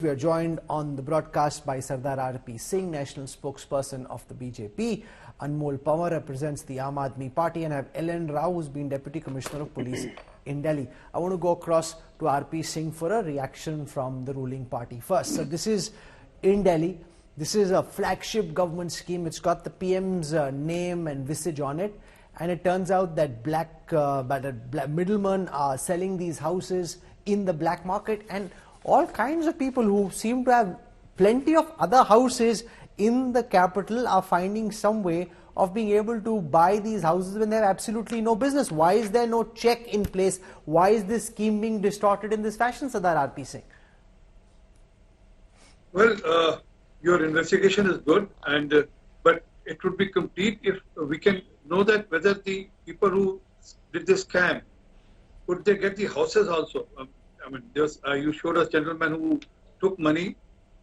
We are joined on the broadcast by Sardar R.P. Singh, national spokesperson of the BJP. Anmol Pawar represents the Aam Aadmi Party, and I have Ellen Rao, who's been Deputy Commissioner of Police in Delhi. I want to go across to R.P. Singh for a reaction from the ruling party first. So this is in Delhi. This is a flagship government scheme. It's got the PM's name and visage on it. And it turns out that black middlemen are selling these houses in the black market, and all kinds of people who seem to have plenty of other houses in the capital are finding some way of being able to buy these houses when they have absolutely no business. Why is there no check in place? Why is this scheme being distorted in this fashion, Sardar R.P. Singh? Well, your investigation is good, and but it would be complete if we can know that whether the people who did this scam, could they get the houses also? I mean, you showed us gentleman who took money,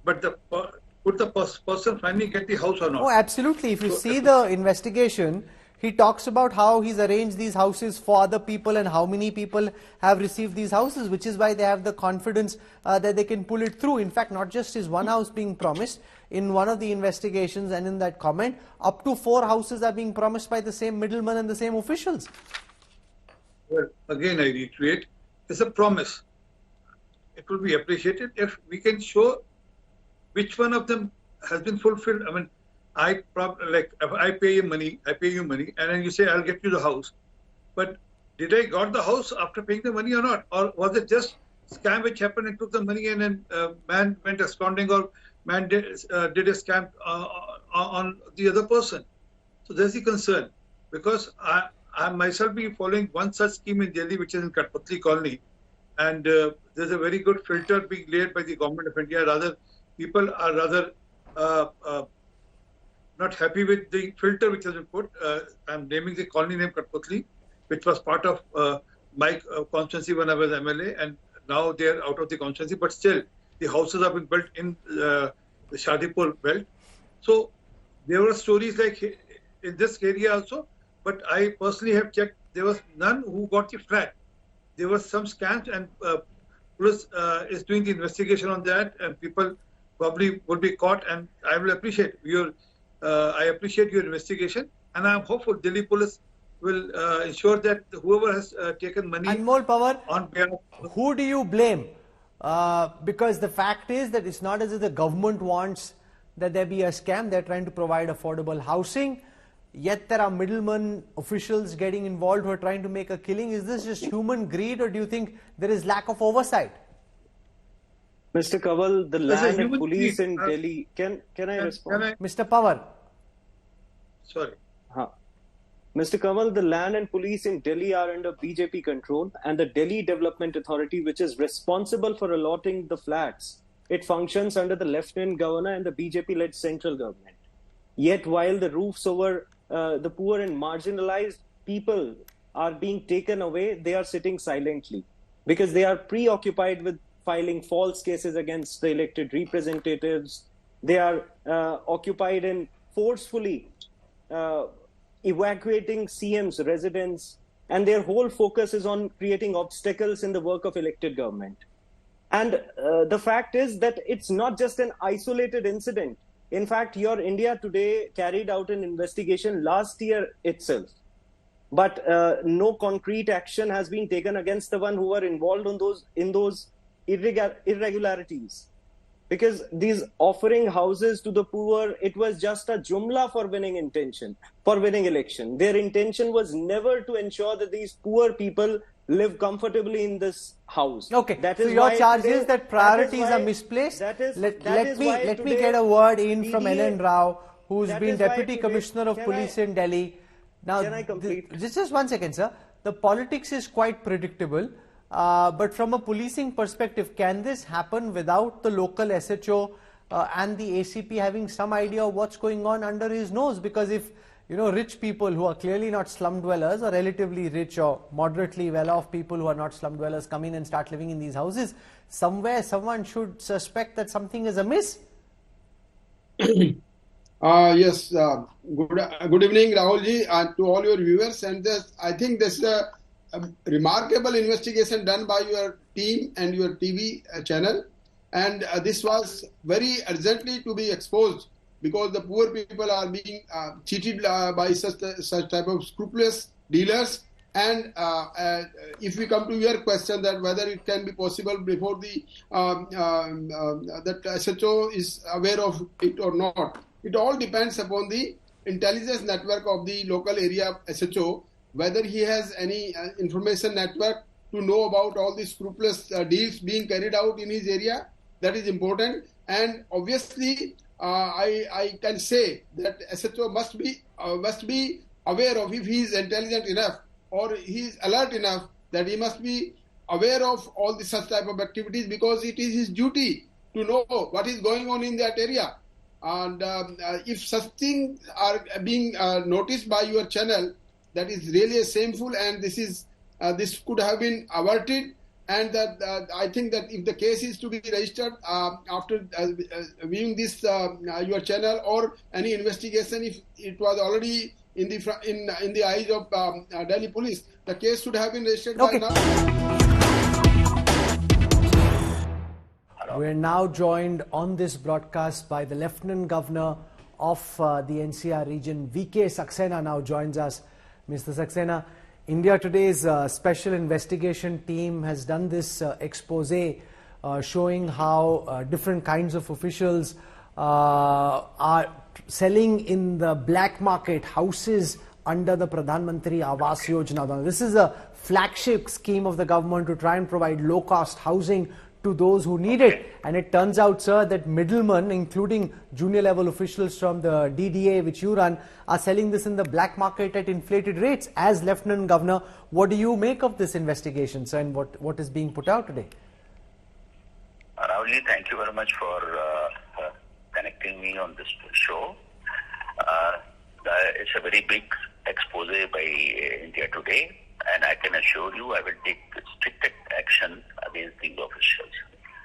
but could the person finally get the house or not? Oh, absolutely. If you see the investigation, he talks about how he's arranged these houses for other people and how many people have received these houses, which is why they have the confidence that they can pull it through. In fact, not just is one house being promised. In one of the investigations and in that comment, up to 4 houses are being promised by the same middleman and the same officials. Well, again, I reiterate, it's a promise. It will be appreciated if we can show which one of them has been fulfilled. I mean, if I pay you money, and then you say I'll get you the house. But did I got the house after paying the money or not? Or was it just scam which happened and took the money and then man went absconding, or man did a scam on the other person? So there's the concern, because I myself be following one such scheme in Delhi, which is in Katpatli colony. And there's a very good filter being laid by the government of India. Rather, people are rather not happy with the filter which has been put. I'm naming the colony name Katpatli, which was part of my constituency when I was MLA, and now they're out of the constituency. But still, the houses have been built in the Shadipur belt. So there were stories like in this area also. But I personally have checked, there was none who got the flat. There was some scams, and police is doing the investigation on that, and people probably will be caught. And I will appreciate I appreciate your investigation, and I am hopeful Delhi police will ensure that whoever has taken money. Anmol Pawar, on behalf, who do you blame? Because the fact is that it's not as if the government wants that there be a scam. They're trying to provide affordable housing. Yet there are middlemen, officials getting involved who are trying to make a killing. Is this just human greed, or do you think there is lack of oversight? Mr. Kanwal, the land and police in Delhi. Can I respond? Mr. Pawar. Sorry. Mr. Kanwal, the land and police in Delhi are under BJP control, and the Delhi Development Authority, which is responsible for allotting the flats, it functions under the Lieutenant Governor and the BJP-led central government. Yet while the roofs over the poor and marginalized people are being taken away, they are sitting silently because they are preoccupied with filing false cases against the elected representatives. They are occupied in forcefully evacuating CM's residence, and their whole focus is on creating obstacles in the work of elected government. And the fact is that it's not just an isolated incident. In fact, your India Today carried out an investigation last year itself, but no concrete action has been taken against the one who were involved in those irregularities. Because these offering houses to the poor, it was just a jumla for winning election. Their intention was never to ensure that these poor people live comfortably in this house. Okay, so your charge is that priorities are misplaced. Let me get a word in from Ellen Rao, who's been Deputy Commissioner of Police in Delhi. Now, can I complete? Just 1 second, sir. The politics is quite predictable, but from a policing perspective, can this happen without the local SHO and the ACP having some idea of what's going on under his nose? Because if rich people who are clearly not slum dwellers, or relatively rich or moderately well-off people who are not slum dwellers come in and start living in these houses, somewhere someone should suspect that something is amiss. Yes. Good evening, Rahulji, and to all your viewers. And I think this is a remarkable investigation done by your team and your TV channel. and this was very urgently to be exposed because the poor people are being cheated by such type of scrupulous dealers. And if we come to your question that whether it can be possible before the that SHO is aware of it or not, it all depends upon the intelligence network of the local area SHO, whether he has any information network to know about all the scrupulous deals being carried out in his area. That is important. And obviously, I can say that SHO must be aware of, if he is intelligent enough or he is alert enough, that he must be aware of all the such type of activities, because it is his duty to know what is going on in that area. And if such things are being noticed by your channel, that is really shameful, and this could have been averted. And that I think that if the case is to be registered after viewing this your channel or any investigation, if it was already in the eyes of Delhi police, the case should have been registered by now. We're now joined on this broadcast by the Lieutenant Governor of the NCR region, VK Saxena now joins us. Mr. Saxena, India Today's special investigation team has done this expose showing how different kinds of officials are selling in the black market houses under the Pradhan Mantri Awas Yojana. Now, this is a flagship scheme of the government to try and provide low-cost housing to those who need it. And it turns out, sir, that middlemen, including junior level officials from the DDA which you run, are selling this in the black market at inflated rates. As Lieutenant Governor, what do you make of this investigation, sir, and what is being put out today? Rahul, thank you very much for connecting me on this show. It's a very big expose by India Today, and I can assure you I will take strict action against these officials.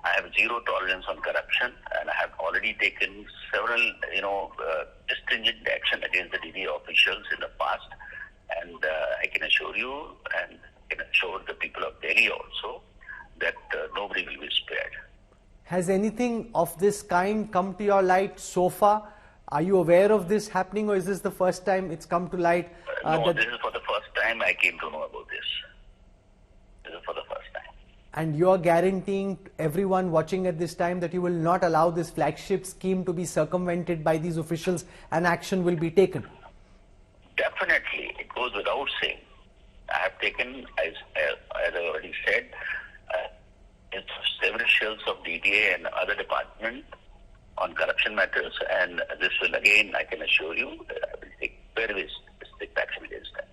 I have zero tolerance on corruption, and I have already taken several, stringent action against the DDA officials in the past. And I can assure you, and can assure the people of Delhi also, that nobody will be spared. Has anything of this kind come to your light so far? Are you aware of this happening, or is this the first time it's come to light? No, this is for the first time I came to know about this. This is for the first time. And you're guaranteeing everyone watching at this time that you will not allow this flagship scheme to be circumvented by these officials and action will be taken? Definitely. It goes without saying. I have taken, as I already said, several shells of DDA and other departments on corruption matters, and this will again, I can assure you, I will take very strict action against them.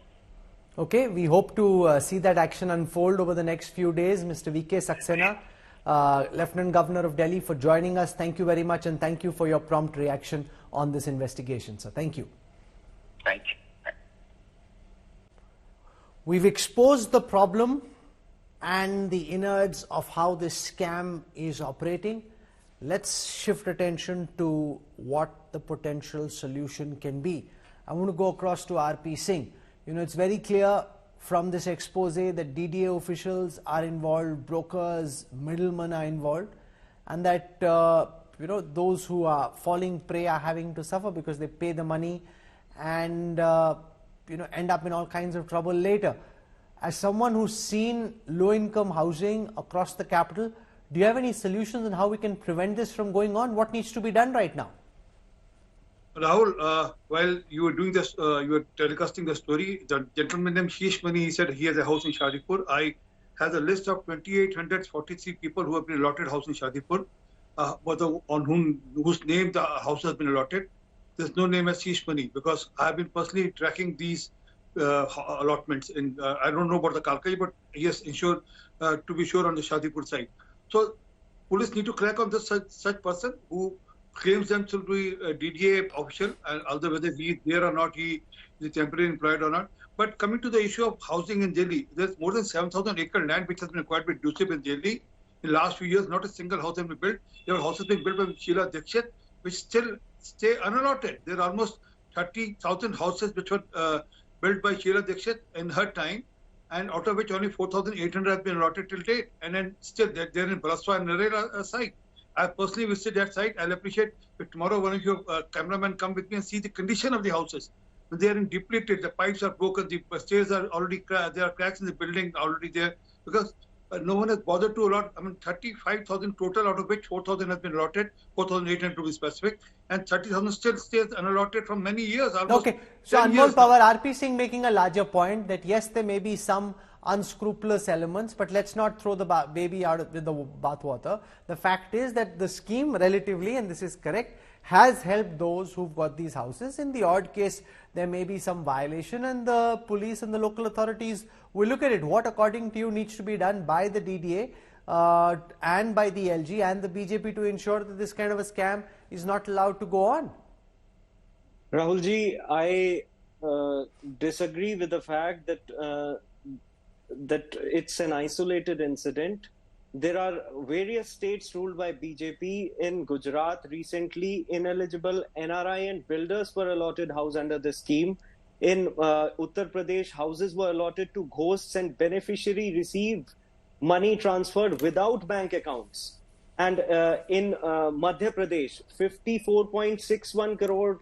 Okay, we hope to see that action unfold over the next few days. Mr. VK Saxena, Lieutenant Governor of Delhi, for joining us. Thank you very much, and thank you for your prompt reaction on this investigation, sir. Thank you. Thank you. We've exposed the problem and the innards of how this scam is operating. Let's shift attention to what the potential solution can be. I want to go across to RP Singh. It's very clear from this expose that DDA officials are involved, brokers, middlemen are involved, and that those who are falling prey are having to suffer because they pay the money and end up in all kinds of trouble later. As someone who's seen low-income housing across the capital, do you have any solutions on how we can prevent this from going on? What needs to be done right now? Rahul, while you were doing this, you were telecasting the story, the gentleman named Sheesh Mani, he said he has a house in Shadipur. I have a list of 2,843 people who have been allotted house in Shadipur, whose name the house has been allotted. There's no name as Sheesh Mani because I have been personally tracking these allotments. I don't know about the Kalkai, but yes, to be sure on the Shadipur side. So police need to crack on this such person who claims themselves to be a DDA official, and although whether he is there or not, he is temporarily employed or not. But coming to the issue of housing in Delhi, there's more than 7,000 acre land which has been acquired by DUSIP in Delhi. In the last few years, not a single house has been built. There are houses being built by Sheila Dikshit, which still stay unallotted. There are almost 30,000 houses which were built by Sheila Dikshit in her time, and out of which only 4,800 have been allotted till date. And then still they're in Balaswa and Narela site. I personally visited that site. I'll appreciate if tomorrow one of your cameramen come with me and see the condition of the houses. They are in depleted. The pipes are broken. The stairs are already there are cracks in the building already there because no one has bothered to allot. 35,000 total, out of which 4,000 has been allotted, 4,800 to be specific, and 30,000 still stays unallotted from many years. Okay, so Anmol Pawar, RP Singh making a larger point that yes, there may be some unscrupulous elements, but let's not throw the baby out with the bathwater. The fact is that the scheme relatively, and this is correct, has helped those who've got these houses. In the odd case, there may be some violation and the police and the local authorities will look at it. What according to you needs to be done by the DDA and by the LG and the BJP to ensure that this kind of a scam is not allowed to go on? Rahulji, I disagree with the fact that that it's an isolated incident. There are various states ruled by BJP. In Gujarat, recently, ineligible NRI and builders were allotted house under the scheme. In Uttar Pradesh, houses were allotted to ghosts and beneficiary received money transferred without bank accounts. And in Madhya Pradesh, 54.61 crore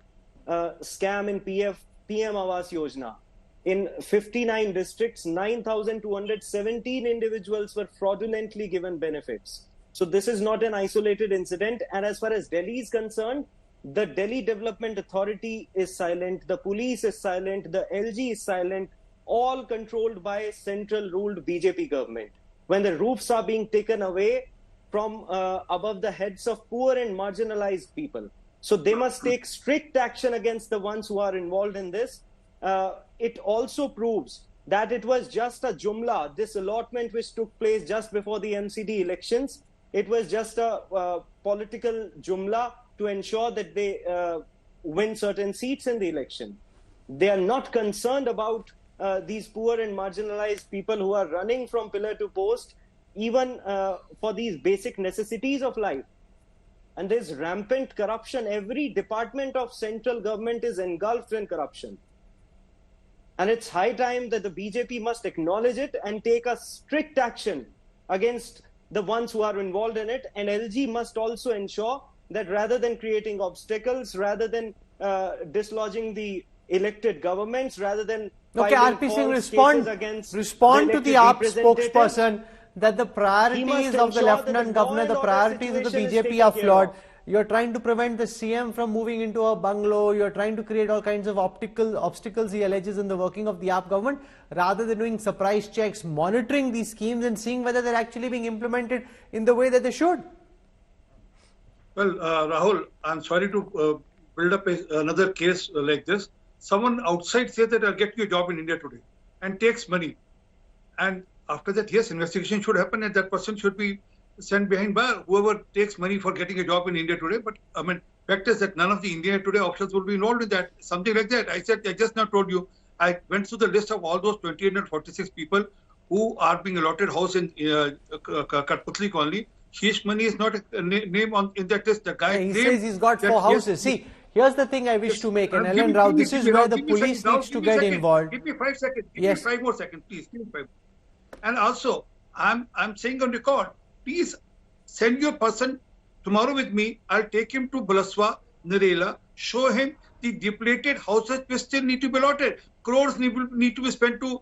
scam in PM Awas Yojana. In 59 districts, 9,217 individuals were fraudulently given benefits. So this is not an isolated incident. And as far as Delhi is concerned, the Delhi Development Authority is silent, the police is silent, the LG is silent, all controlled by central-ruled BJP government. When the roofs are being taken away from above the heads of poor and marginalized people. So they must take strict action against the ones who are involved in this. It also proves that it was just a jumla, this allotment which took place just before the MCD elections. It was just a political jumla to ensure that they win certain seats in the election. They are not concerned about these poor and marginalized people who are running from pillar to post, even for these basic necessities of life. And there's rampant corruption. Every department of central government is engulfed in corruption. And it's high time that the BJP must acknowledge it and take a strict action against the ones who are involved in it. And LG must also ensure that rather than creating obstacles, rather than dislodging the elected governments, rather than RP Singh, respond to the AAP spokesperson that the priorities of the Lieutenant Governor, the priorities of the BJP are flawed. You're trying to prevent the CM from moving into a bungalow. You're trying to create all kinds of obstacles, he alleges, in the working of the AAP government, rather than doing surprise checks, monitoring these schemes and seeing whether they're actually being implemented in the way that they should. Well, Rahul, I'm sorry to build up another case like this. Someone outside says that I'll get you a job in India today and takes money. And after that, yes, investigation should happen and that person should be sent behind bar, whoever takes money for getting a job in India today. But fact is that none of the India Today officials will be involved in that. Something like that. I just now told you, I went through the list of all those 2,846 people who are being allotted house in Katputli colony. Sheesh Mani is not a name in that list. The guy he says he's got 4 houses. Yes, see, here's the thing I wish to make, and Ellen Rao, this is where the police needs to get involved. Give me 5 seconds. Give me 5 more seconds, please. Give me 5. And also, I'm saying on record, please send your person tomorrow with me. I'll take him to Balaswa, Narela, show him the depleted houses which still need to be allotted. Crores need to be spent to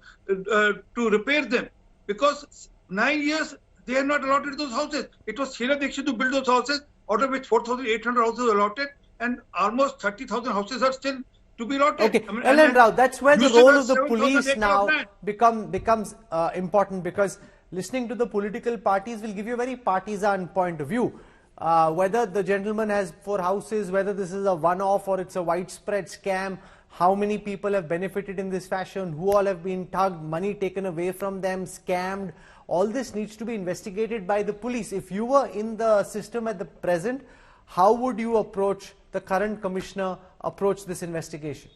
repair them. Because 9 years, they have not allotted those houses. It was Sheila Dixit to build those houses, out of which 4,800 houses allotted, and almost 30,000 houses are still to be allotted. Okay, Ellen Rao, that's where the role of the police now becomes important, because listening to the political parties will give you a very partisan point of view. Whether the gentleman has 4 houses, whether this is a one-off or it's a widespread scam, how many people have benefited in this fashion, who all have been tugged, money taken away from them, scammed, all this needs to be investigated by the police. If you were in the system at the present, how would you approach, the current commissioner approach this investigation?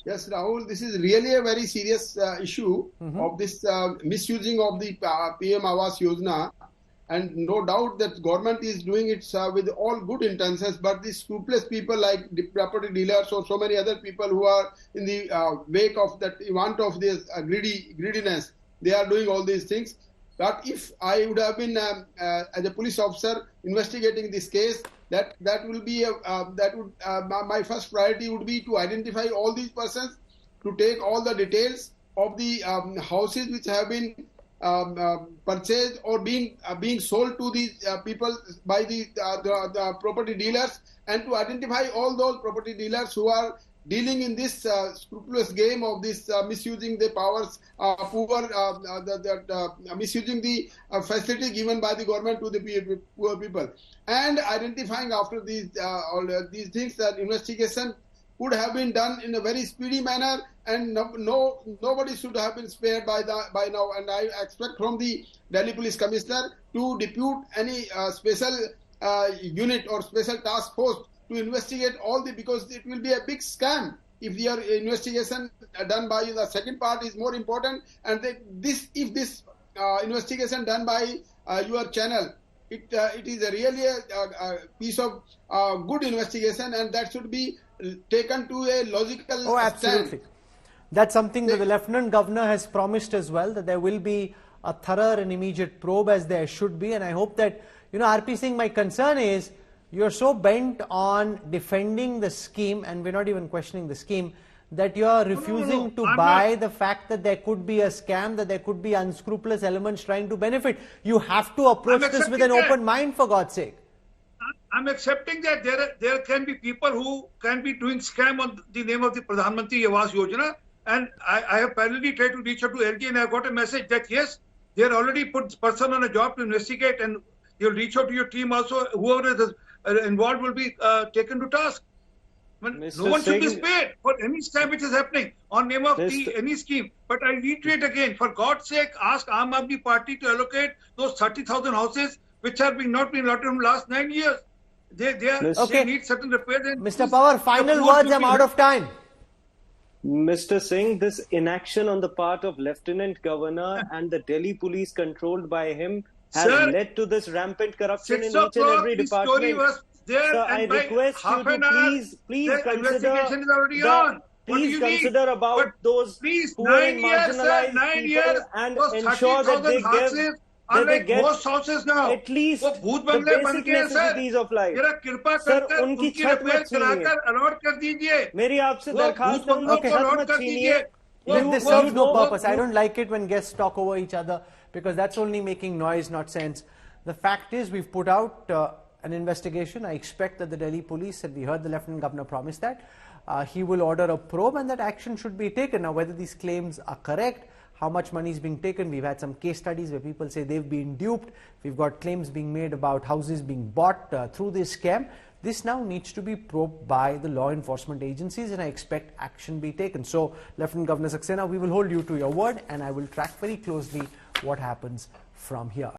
Yes, Rahul, this is really a very serious issue of this misusing of the PM Awas Yojana. And no doubt that government is doing it with all good intentions, but the scrupulous people like the property dealers or so many other people who are in the wake of that want of this greediness, they are doing all these things. But if I would have been as a police officer investigating this case, that will be my first priority would be to identify all these persons, to take all the details of the houses which have been purchased or being sold to these people by the property dealers, and to identify all those property dealers who are dealing in this scrupulous game of this misusing the powers, misusing the facility given by the government to the poor people, and identifying after all these things that investigation could have been done in a very speedy manner, and nobody should have been spared by now. And I expect from the Delhi Police Commissioner to depute any special unit or special task force to investigate all because it will be a big scam if your investigation done by the second part is more important. And if this investigation done by your channel, it is really a piece of good investigation, and that should be taken to a logical Oh, absolutely. stand. That's something that the Lieutenant Governor has promised as well, that there will be a thorough and immediate probe, as there should be. And I hope that, RP Singh, my concern is you're so bent on defending the scheme, and we're not even questioning the scheme, that you're refusing to buy the fact that there could be a scam, that there could be unscrupulous elements trying to benefit. You have to approach this with an open mind, for God's sake. I'm accepting that there can be people who can be doing scam on the name of the Pradhan Mantri Awas Yojana, and I have parallelly tried to reach out to LG, and I got a message that yes, they are already put person on a job to investigate, and you'll reach out to your team also. Whoever is involved will be taken to task. No one should be spared for any scam which is happening on name of any scheme. But I reiterate again, for God's sake, ask Aam Aadmi Party to allocate those 30,000 houses which have not been allotted in the last 9 years. They need certain repairs. Mr. Pawar, final words, I'm out of time. Mr. Singh, this inaction on the part of Lieutenant Governor and the Delhi police controlled by him has led to this rampant corruption in each and every department. There, so I request you to please consider about those poor and marginalized people and ensure that they get most houses now. At least the basic necessities of life. Sir, उनकी छत मत छीनिए. मेरी आपसे दरखास्त है, उनकी छत मत छीनिए. This serves no purpose. I don't like it when guests talk over each other, because that's only making noise, not sense. The fact is, we've put out an investigation. I expect that the Delhi police, and we heard the Lieutenant Governor promise that, he will order a probe and that action should be taken. Now, whether these claims are correct, how much money is being taken, we've had some case studies where people say they've been duped. We've got claims being made about houses being bought through this scam. This now needs to be probed by the law enforcement agencies, and I expect action be taken. So, Lieutenant Governor Saxena, we will hold you to your word, and I will track very closely what happens from here.